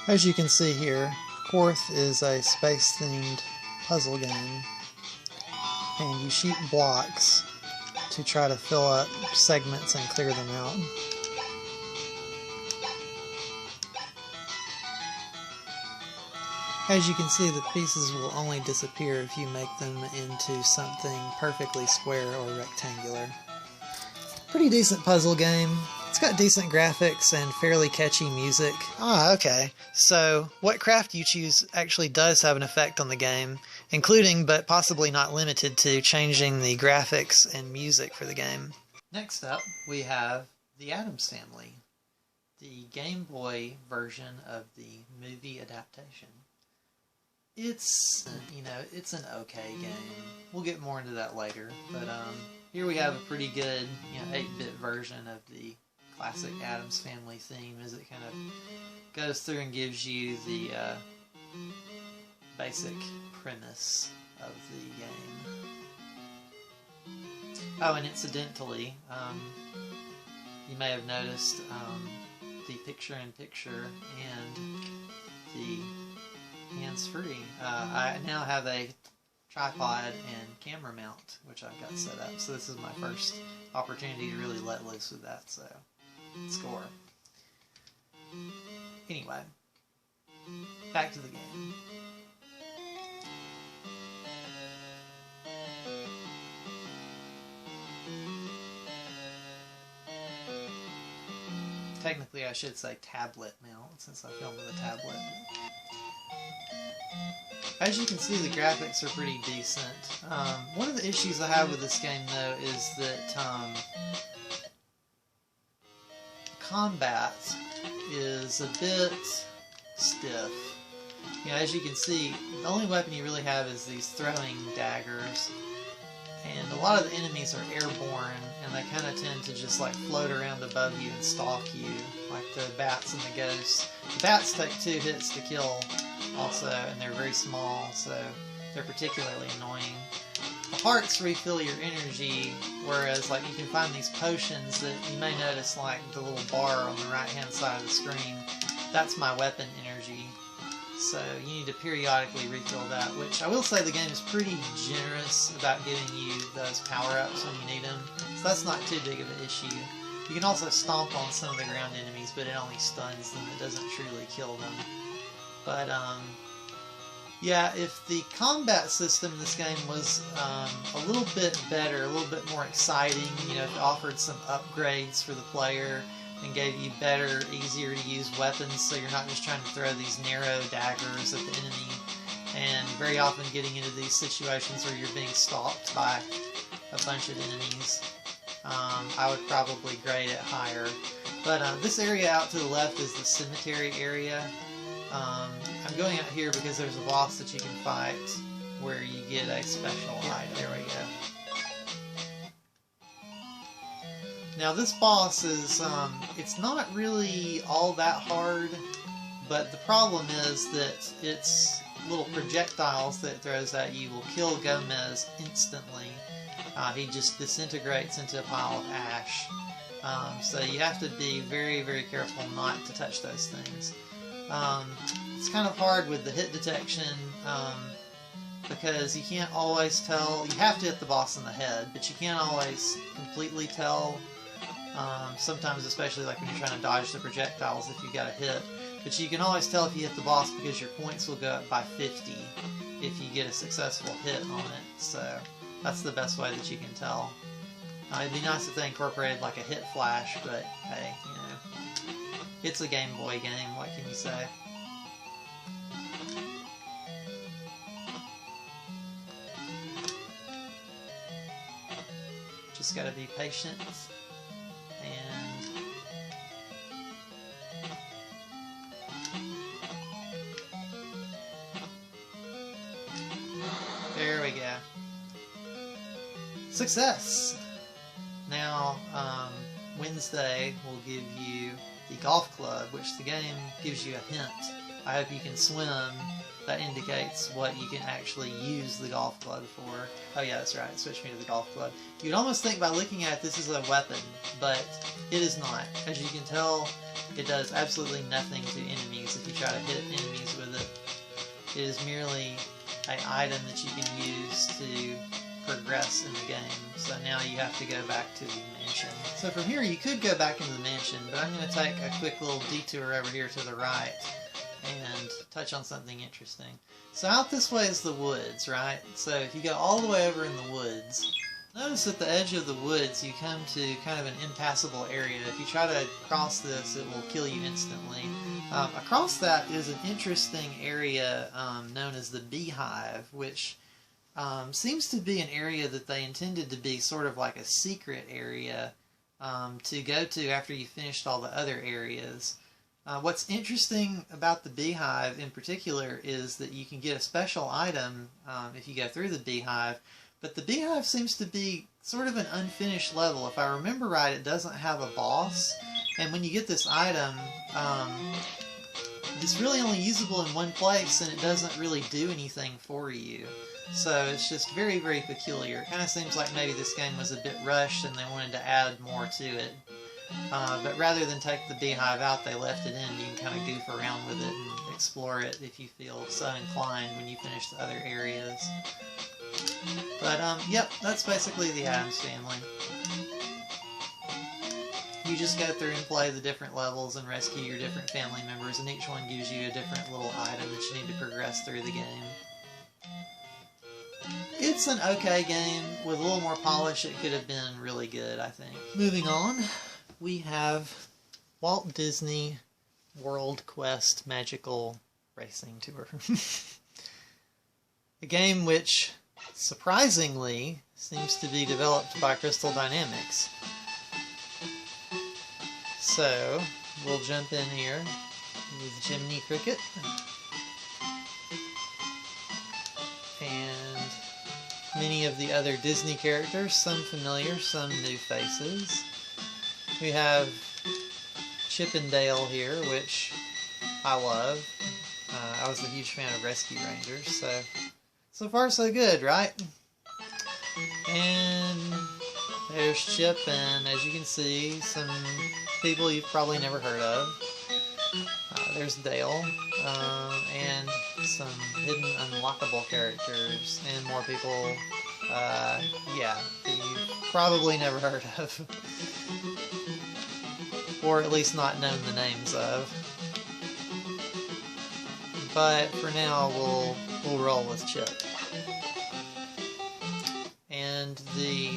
As you can see here, Quarth is a space-themed puzzle game, and you shoot blocks to try to fill up segments and clear them out. As you can see, the pieces will only disappear if you make them into something perfectly square or rectangular. Pretty decent puzzle game. It's got decent graphics and fairly catchy music. Ah, okay. So, what craft you choose actually does have an effect on the game, including, but possibly not limited to, changing the graphics and music for the game. Next up, we have the Addams Family, the Game Boy version of the movie adaptation. It's, it's an okay game. We'll get more into that later, but here we have a pretty good, 8-bit version of the classic Addams Family theme as it kind of goes through and gives you the basic premise of the game. Oh, and incidentally, you may have noticed the picture-in-picture and the hands-free. I now have a tripod and camera mount, which I've got set up, so this is my first opportunity to really let loose with that, so score. Anyway, back to the game. Technically I should say tablet mount, since I filmed with a tablet. As you can see, the graphics are pretty decent. One of the issues I have with this game, though, is that combat is a bit stiff. As you can see, the only weapon you really have is these throwing daggers, and a lot of the enemies are airborne, and they kind of tend to just like float around above you and stalk you, like the bats and the ghosts. The bats take 2 hits to kill also, and they're very small, so they're particularly annoying. The hearts refill your energy, whereas like you can find these potions that you may notice, like the little bar on the right hand side of the screen. That's my weapon energy, so you need to periodically refill that, which I will say the game is pretty generous about giving you those power-ups when you need them, so that's not too big of an issue. You can also stomp on some of the ground enemies, but it only stuns them, it doesn't truly kill them. But, yeah, if the combat system in this game was a little bit better, a little bit more exciting, if it offered some upgrades for the player and gave you better, easier to use weapons, so you're not just trying to throw these narrow daggers at the enemy, and very often getting into these situations where you're being stalked by a bunch of enemies, I would probably grade it higher. But this area out to the left is the cemetery area. I'm going out here because there's a boss that you can fight where you get a special item. There we go. Now this boss is, it's not really all that hard, but the problem is that its little projectiles that it throws at you will kill Gomez instantly. He just disintegrates into a pile of ash. So you have to be very, very careful not to touch those things. It's kind of hard with the hit detection because you can't always tell. You have to hit the boss in the head, but you can't always completely tell. Sometimes, especially like when you're trying to dodge the projectiles, if you got a hit. But you can always tell if you hit the boss because your points will go up by 50 if you get a successful hit on it. So that's the best way that you can tell. It'd be nice if they incorporated like a hit flash, but hey, it's a Game Boy game, what can you say? Just gotta be patient, and there we go. Success! Now, Wednesday will give you the golf club, which the game gives you a hint. I hope you can swim. That indicates what you can actually use the golf club for. Oh yeah, that's right, switch me to the golf club. You'd almost think by looking at it this is a weapon, but it is not. As you can tell, It does absolutely nothing to enemies if you try to hit enemies with it. It is merely an item that you can use to progress in the game. So now you have to go back to the mansion. So from here you could go back into the mansion, but I'm going to take a quick little detour over here to the right and touch on something interesting. So out this way is the woods, right? So if you go all the way over in the woods, notice at the edge of the woods you come to kind of an impassable area. If you try to cross this, it will kill you instantly. Across that is an interesting area known as the Beehive, which seems to be an area that they intended to be sort of like a secret area to go to after you finished all the other areas. What's interesting about the Beehive in particular is that you can get a special item if you go through the Beehive, but the Beehive seems to be sort of an unfinished level. If I remember right, it doesn't have a boss, and when you get this item, it's really only usable in one place and it doesn't really do anything for you. So it's just very, very peculiar. It kind of seems like maybe this game was a bit rushed and they wanted to add more to it. But rather than take the Beehive out, they left it in. You can kind of goof around with it and explore it if you feel so inclined when you finish the other areas. But, yep, that's basically the Addams Family. You just go through and play the different levels and rescue your different family members, and each one gives you a different little item that you need to progress through the game. It's an okay game. With a little more polish, it could have been really good, I think. Moving on, we have Walt Disney World Quest Magical Racing Tour. A game which, surprisingly, seems to be developed by Crystal Dynamics. So, we'll jump in here with Jiminy Cricket. And many of the other Disney characters, some familiar, some new faces. We have Chip and Dale here, which I love. I was a huge fan of Rescue Rangers, so far so good, right? And there's Chip, and as you can see, some people you've probably never heard of. There's Dale, and some hidden unlockable characters, and more people, yeah, that you've probably never heard of. Or at least not known the names of. But for now, we'll roll with Chip. And the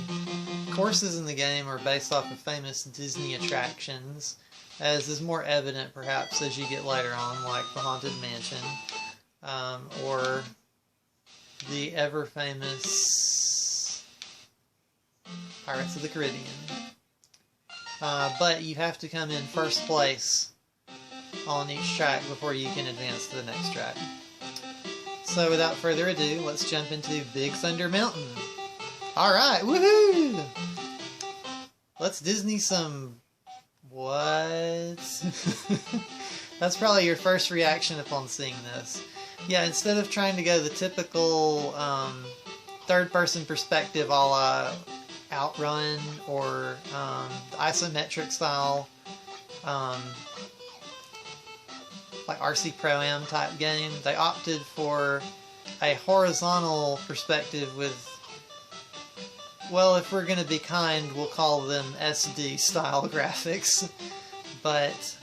courses in the game are based off of famous Disney attractions, as is more evident perhaps as you get later on, like the Haunted Mansion, or the ever-famous Pirates of the Caribbean. But you have to come in first place on each track before you can advance to the next track. So without further ado, let's jump into Big Thunder Mountain. Alright, woohoo! Let's Disney some... what? That's probably your first reaction upon seeing this. Yeah, instead of trying to go the typical third-person perspective a la Outrun or the isometric style, like RC Pro-Am type game, they opted for a horizontal perspective with, well, if we're going to be kind, we'll call them SD style graphics. But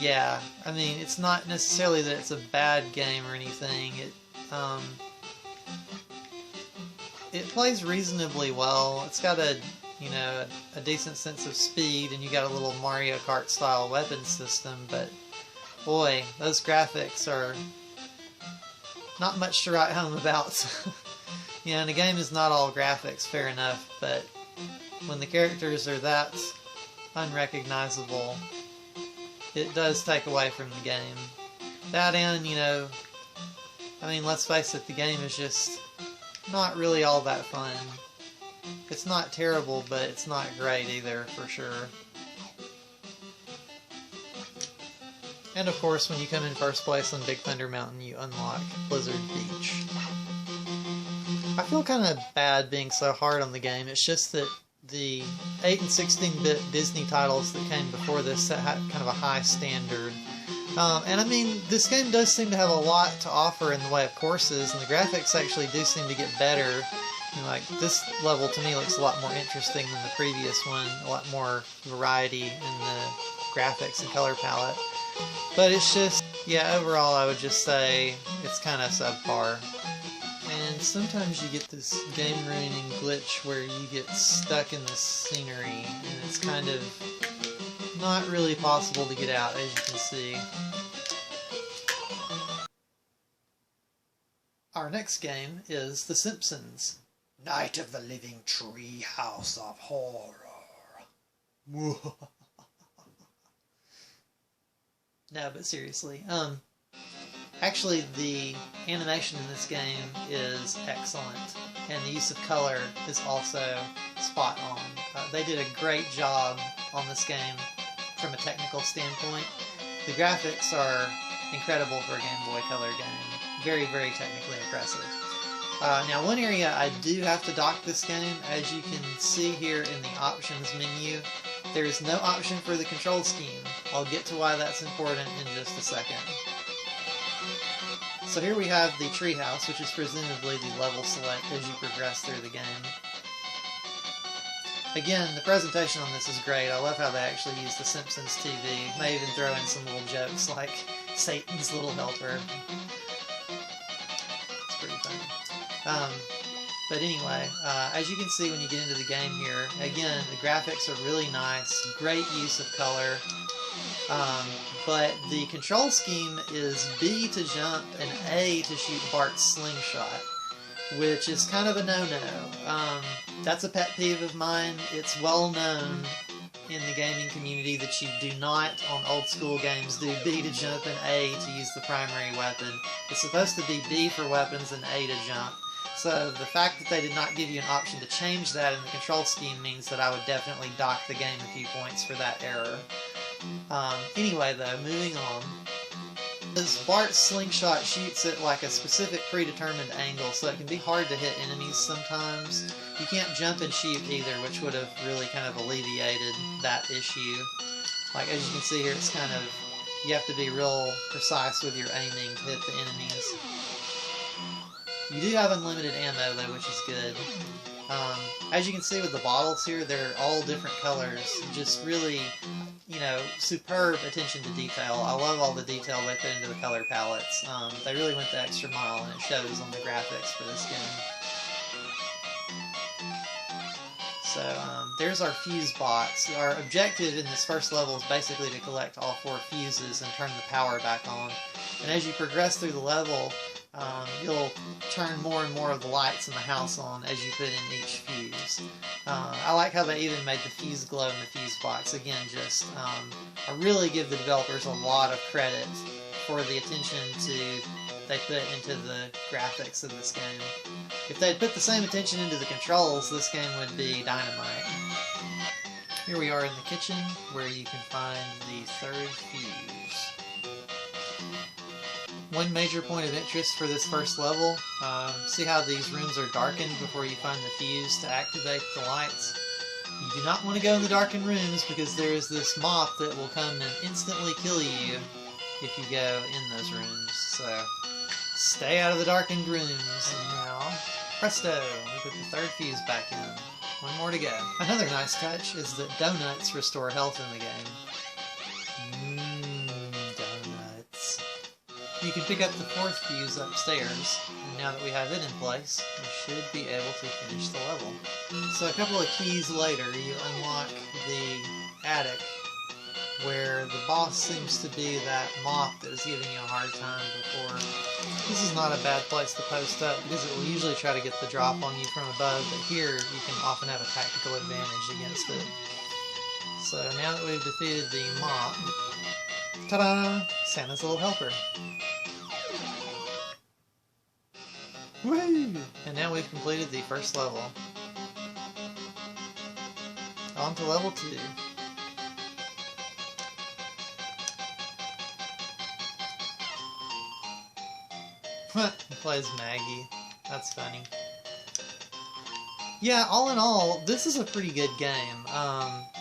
yeah, I mean, it's not necessarily that it's a bad game or anything. It plays reasonably well. It's got a decent sense of speed, and you got a little Mario Kart style weapon system, but boy, those graphics are not much to write home about. And the game is not all graphics, fair enough, but when the characters are that unrecognizable, it does take away from the game. That and, I mean, let's face it, the game is just not really all that fun. It's not terrible, but it's not great either, for sure. And of course, when you come in first place on Big Thunder Mountain, you unlock Blizzard Beach. I feel kind of bad being so hard on the game. It's just that the 8 and 16-bit Disney titles that came before this that had kind of a high standard. And I mean, this game does seem to have a lot to offer in the way of courses, and the graphics actually do seem to get better. And like, this level to me looks a lot more interesting than the previous one, a lot more variety in the graphics and color palette. But it's just, yeah, overall I would just say it's kind of subpar. And sometimes you get this game-ruining glitch where you get stuck in the scenery, and it's kind of not really possible to get out, as you can see. Our next game is The Simpsons. Night of the Living Treehouse of Horror. No, but seriously, actually the animation in this game is excellent, and the use of color is also spot on. They did a great job on this game from a technical standpoint. The graphics are incredible for a Game Boy Color game. Very, very technically impressive. Now, one area I do have to dock this game, as you can see here in the options menu, there is no option for the control scheme. I'll get to why that's important in just a second. So here we have the Treehouse, which is presumably the level select as you progress through the game. Again, the presentation on this is great. I love how they actually use the Simpsons TV. They even throw in some little jokes like Satan's Little Helper. It's pretty funny. But anyway, as you can see when you get into the game here, again, the graphics are really nice, great use of color, but the control scheme is B to jump and A to shoot Bart's slingshot, which is kind of a no-no. That's a pet peeve of mine. It's well known in the gaming community that you do not, on old school games, do B to jump and A to use the primary weapon. It's supposed to be B for weapons and A to jump. So the fact that they did not give you an option to change that in the control scheme means that I would definitely dock the game a few points for that error. Anyway though, moving on. As Bart's slingshot shoots at like a specific predetermined angle, so it can be hard to hit enemies sometimes. You can't jump and shoot either, which would have really kind of alleviated that issue. Like, as you can see here, it's kind of, you have to be real precise with your aiming to hit the enemies. You do have unlimited ammo though, which is good. As you can see with the bottles here, they're all different colors. Just really, you know, superb attention to detail. I love all the detail they put into the color palettes. They really went the extra mile, and it shows on the graphics for this game. So, there's our fuse box. Our objective in this first level is basically to collect all 4 fuses and turn the power back on. And as you progress through the level, you'll turn more and more of the lights in the house on as you put in each fuse. I like how they even made the fuse glow in the fuse box. Again, just, I really give the developers a lot of credit for the attention they put into the graphics of this game. If they'd put the same attention into the controls, this game would be dynamite. Here we are in the kitchen, where you can find the 3rd fuse. One major point of interest for this first level, see how these rooms are darkened before you find the fuse to activate the lights? You do not want to go in the darkened rooms because there is this moth that will come and instantly kill you if you go in those rooms. So stay out of the darkened rooms. And now, presto, we put the 3rd fuse back in. One more to go. Another nice touch is that donuts restore health in the game. Donuts. You can pick up the 4th fuse upstairs, and now that we have it in place, we should be able to finish the level. So a couple of keys later, you unlock the attic, where the boss seems to be that moth that was giving you a hard time before. This is not a bad place to post up, because it will usually try to get the drop on you from above, but here you can often have a tactical advantage against it. So now that we've defeated the moth, ta-da! Santa's Little Helper. Woo! And now we've completed the first level. On to level 2. He plays Maggie. That's funny. Yeah, all in all, this is a pretty good game.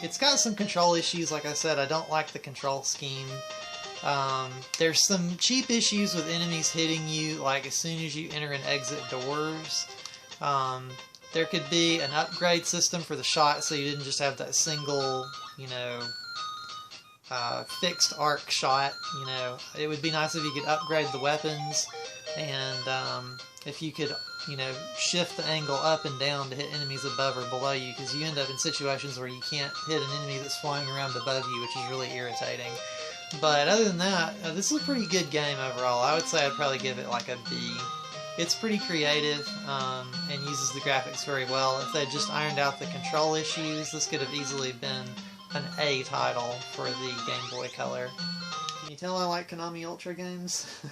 It's got some control issues, like I said. I don't like the control scheme. There's some cheap issues with enemies hitting you, like as soon as you enter and exit doors. There could be an upgrade system for the shot, so you didn't just have that single, you know, fixed arc shot. You know, it would be nice if you could upgrade the weapons, and if you could, you know, shift the angle up and down to hit enemies above or below you, because you end up in situations where you can't hit an enemy that's flying around above you, which is really irritating. But other than that, this is a pretty good game overall. I would say I'd probably give it like a B. It's pretty creative and uses the graphics very well. If they just ironed out the control issues, this could have easily been an A title for the Game Boy Color. Can you tell I like Konami Ultra games?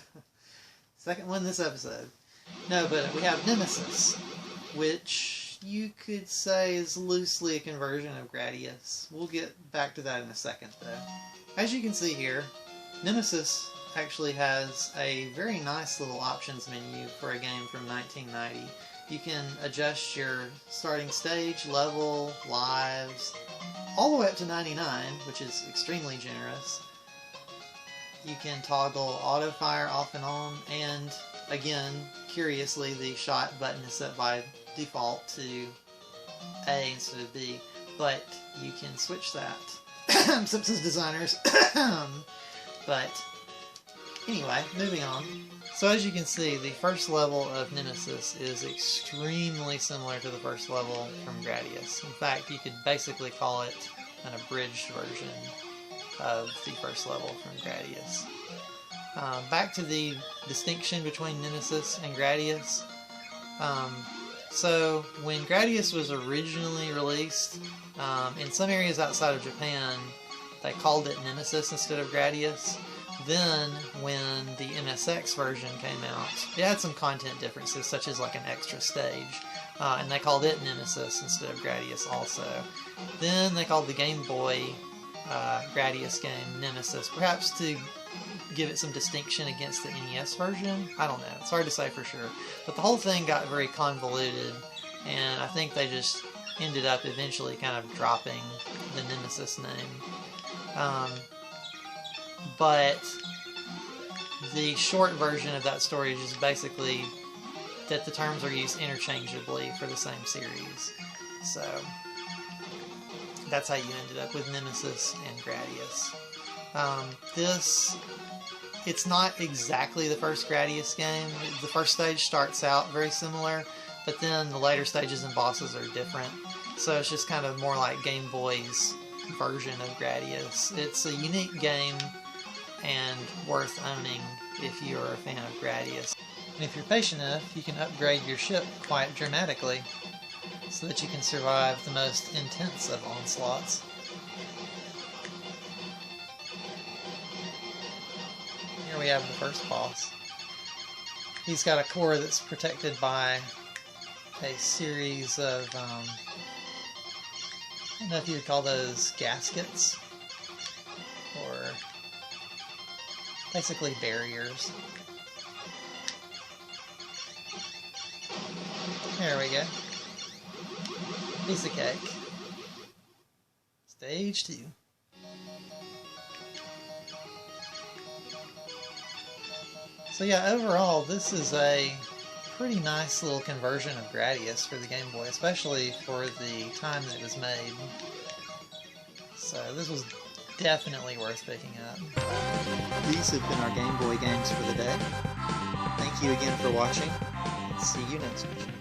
Second one this episode. No, but we have Nemesis, which you could say is loosely a conversion of Gradius. We'll get back to that in a second, though. As you can see here, Nemesis actually has a very nice little options menu for a game from 1990. You can adjust your starting stage, level, lives, all the way up to 99, which is extremely generous. You can toggle auto fire off and on, and again, curiously, the shot button is set by default to A instead of B, but you can switch that. Simpsons designers. But anyway, moving on. So as you can see, the first level of Nemesis is extremely similar to the first level from Gradius. In fact, you could basically call it an abridged version of the first level from Gradius. Back to the distinction between Nemesis and Gradius. So when Gradius was originally released, in some areas outside of Japan, they called it Nemesis instead of Gradius. Then, when the MSX version came out, it had some content differences, such as like an extra stage, and they called it Nemesis instead of Gradius also. Then they called the Game Boy Gradius game Nemesis, perhaps to give it some distinction against the NES version. I don't know, it's hard to say for sure. But the whole thing got very convoluted, and I think they just ended up eventually kind of dropping the Nemesis name. But the short version of that story is just basically that the terms are used interchangeably for the same series. So that's how you ended up with Nemesis and Gradius. It's not exactly the first Gradius game. The first stage starts out very similar, but then the later stages and bosses are different. So it's just kind of more like Game Boy's version of Gradius. It's a unique game and worth owning if you're a fan of Gradius. And if you're patient enough, you can upgrade your ship quite dramatically so that you can survive the most intense of onslaughts. Here we have the first boss. He's got a core that's protected by a series of, I don't know if you would call those gaskets, or basically barriers. There we go. Piece of cake. Stage 2. So yeah, overall, this is a pretty nice little conversion of Gradius for the Game Boy, especially for the time that it was made. So this was definitely worth picking up. These have been our Game Boy games for the day. Thank you again for watching, and see you next week.